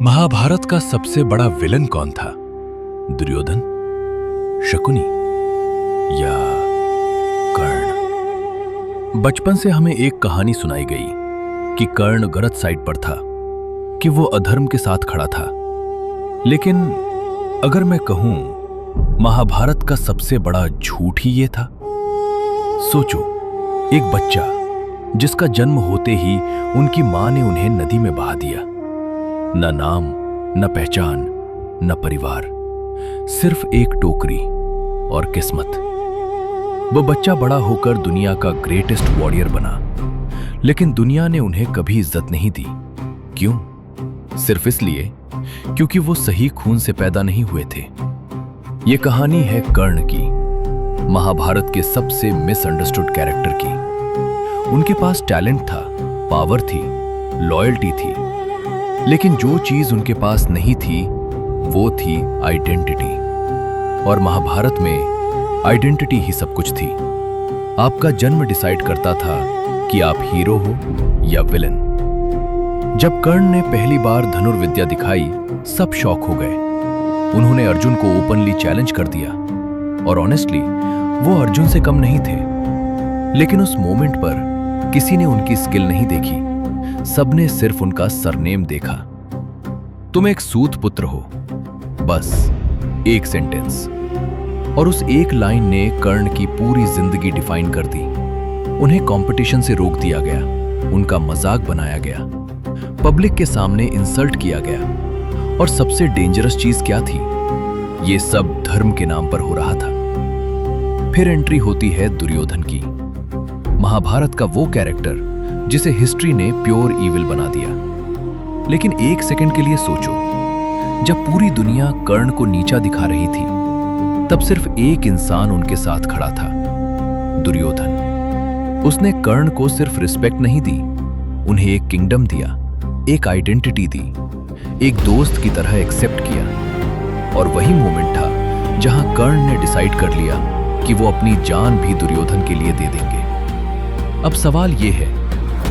महाभारत का सबसे बड़ा विलन कौन था? दुर्योधन, शकुनी या कर्ण? बचपन से हमें एक कहानी सुनाई गई कि कर्ण गलत साइड पर था, कि वो अधर्म के साथ खड़ा था। लेकिन अगर मैं कहूं महाभारत का सबसे बड़ा झूठ ही ये था। सोचो, एक बच्चा जिसका जन्म होते ही उनकी मां ने उन्हें नदी में बहा दिया। न नाम, न पहचान, न परिवार, सिर्फ एक टोकरी और किस्मत। वो बच्चा बड़ा होकर दुनिया का ग्रेटेस्ट वॉरियर बना, लेकिन दुनिया ने उन्हें कभी इज्जत नहीं दी। क्यों? सिर्फ इसलिए क्योंकि वो सही खून से पैदा नहीं हुए थे। ये कहानी है कर्ण की, महाभारत के सबसे मिसअंडरस्टूड कैरेक्टर की। उनके पास टैलेंट था, पावर थी, लॉयल्टी थी, लेकिन जो चीज उनके पास नहीं थी वो थी आइडेंटिटी। और महाभारत में आइडेंटिटी ही सब कुछ थी। आपका जन्म डिसाइड करता था कि आप हीरो हो या विलन। जब कर्ण ने पहली बार धनुर्विद्या दिखाई, सब शॉक हो गए। उन्होंने अर्जुन को ओपनली चैलेंज कर दिया, और ऑनेस्टली वो अर्जुन से कम नहीं थे। लेकिन उस मोमेंट पर किसी ने उनकी स्किल नहीं देखी, सबने सिर्फ उनका सरनेम देखा। तुम एक सूत पुत्र हो, बस एक सेंटेंस। और उस एक लाइन ने कर्ण की पूरी जिंदगी डिफाइन कर दी। उन्हें कंपटीशन से रोक दिया गया, उनका मजाक बनाया गया, पब्लिक के सामने इंसल्ट किया गया। और सबसे डेंजरस चीज क्या थी? ये सब धर्म के नाम पर हो रहा था। फिर एंट्री होती है दुर्योधन की, महाभारत का वो कैरेक्टर जिसे हिस्ट्री ने प्योर ईविल बना दिया। लेकिन एक सेकंड के लिए सोचो, जब पूरी दुनिया कर्ण को नीचा दिखा रही थी, तब सिर्फ एक इंसान उनके साथ खड़ा था, दुर्योधन। उसने कर्ण को सिर्फ रिस्पेक्ट नहीं दी, उन्हें एक किंगडम दिया, एक आइडेंटिटी दी, एक दोस्त की तरह एक्सेप्ट किया। और वही मोमेंट था जहां कर्ण ने डिसाइड कर लिया कि वो अपनी जान भी दुर्योधन के लिए दे देंगे। अब सवाल यह है,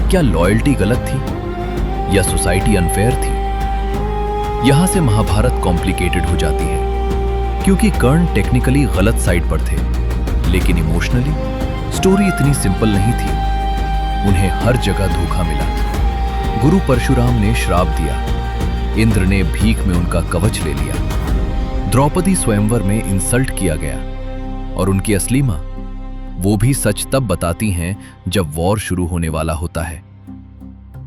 क्या लॉयल्टी गलत थी या सोसाइटी अनफेयर थी? यहां से महाभारत कॉम्प्लिकेटेड हो जाती है, क्योंकि कर्ण टेक्निकली गलत साइड पर थे, लेकिन इमोशनली स्टोरी इतनी सिंपल नहीं थी। उन्हें हर जगह धोखा मिला। गुरु परशुराम ने श्राप दिया, इंद्र ने भीख में उनका कवच ले लिया, द्रौपदी स्वयंवर में इंसल्ट किया गया। और उनकी असली मां, वो भी सच तब बताती हैं जब वॉर शुरू होने वाला होता है।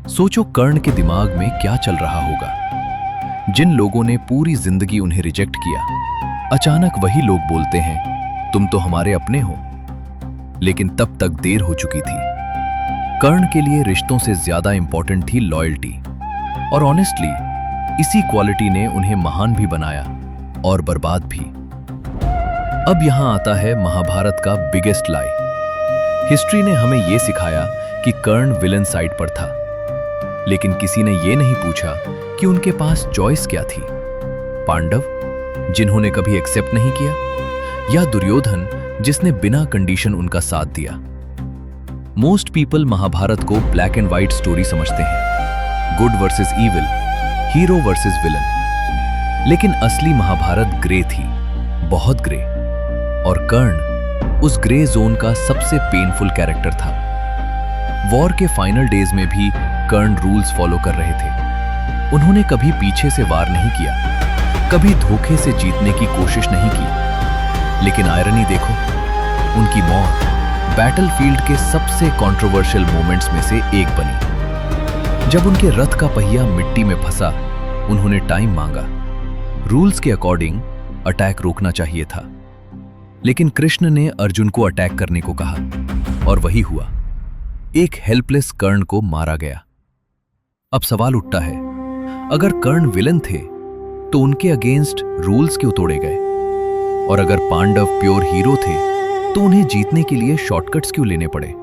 सोचो कर्ण के दिमाग में क्या चल रहा होगा। जिन लोगों ने पूरी जिंदगी उन्हें रिजेक्ट किया, अचानक वही लोग बोलते हैं तुम तो हमारे अपने हो। लेकिन तब तक देर हो चुकी थी। कर्ण के लिए रिश्तों से ज्यादा इंपॉर्टेंट थी लॉयल्टी। और ऑनेस्टली इसी क्वालिटी ने उन्हें महान भी बनाया और बर्बाद भी। अब यहां आता है महाभारत का बिगेस्ट लाई। हिस्ट्री ने हमें यह सिखाया कि कर्ण विलन साइड पर था, लेकिन किसी ने यह नहीं पूछा कि उनके पास चॉइस क्या थी। पांडव, जिन्होंने कभी एक्सेप्ट नहीं किया, या दुर्योधन, जिसने बिना कंडीशन उनका साथ दिया। मोस्ट पीपल महाभारत को ब्लैक एंड व्हाइट स्टोरी समझते हैं, good versus evil, hero versus villain. लेकिन असली महाभारत ग्रे थी, बहुत ग्रे। और कर्ण उस ग्रे जोन का सबसे पेनफुल कैरेक्टर था। वॉर के फाइनल डेज में भी कर्ण रूल्स फॉलो कर रहे थे। उन्होंने कभी पीछे से वार नहीं किया, कभी धोखे से जीतने की कोशिश नहीं की। लेकिन आयरनी देखो, उनकी मौत बैटलफील्ड के सबसे कंट्रोवर्शियल मोमेंट्स में से एक बनी। जब उनके रथ का पहिया मिट्टी में फंसा, उन्होंने टाइम मांगा। रूल्स के अकॉर्डिंग अटैक रोकना चाहिए था, लेकिन कृष्ण ने अर्जुन को अटैक करने को कहा, और वही हुआ। एक हेल्पलेस कर्ण को मारा गया। अब सवाल उठता है, अगर कर्ण विलन थे तो उनके अगेंस्ट रूल्स क्यों तोड़े गए? और अगर पांडव प्योर हीरो थे तो उन्हें जीतने के लिए शॉर्टकट्स क्यों लेने पड़े?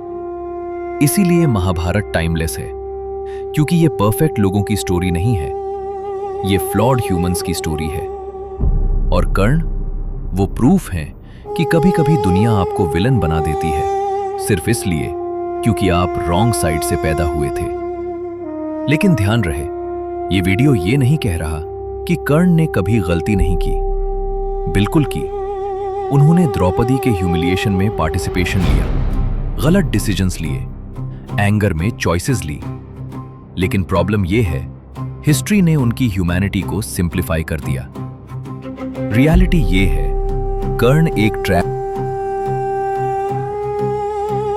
इसीलिए महाभारत टाइमलेस है, क्योंकि ये परफेक्ट लोगों की स्टोरी नहीं है, ये फ्लॉड ह्यूमंस की स्टोरी है। और कर्ण वो प्रूफ है कि कभी कभी दुनिया आपको विलन बना देती है, सिर्फ इसलिए क्योंकि आप रॉन्ग साइड से पैदा हुए थे। लेकिन ध्यान रहे, ये वीडियो ये नहीं कह रहा कि कर्ण ने कभी गलती नहीं की, बिल्कुल की। उन्होंने द्रौपदी के ह्यूमिलिएशन में पार्टिसिपेशन लिया, गलत डिसीजंस लिए, एंगर में चॉइसेस ली। लेकिन प्रॉब्लम यह है, हिस्ट्री ने उनकी ह्यूमैनिटी को सिंप्लीफाई कर दिया। रियलिटी ये है, कर्ण एक ट्रैप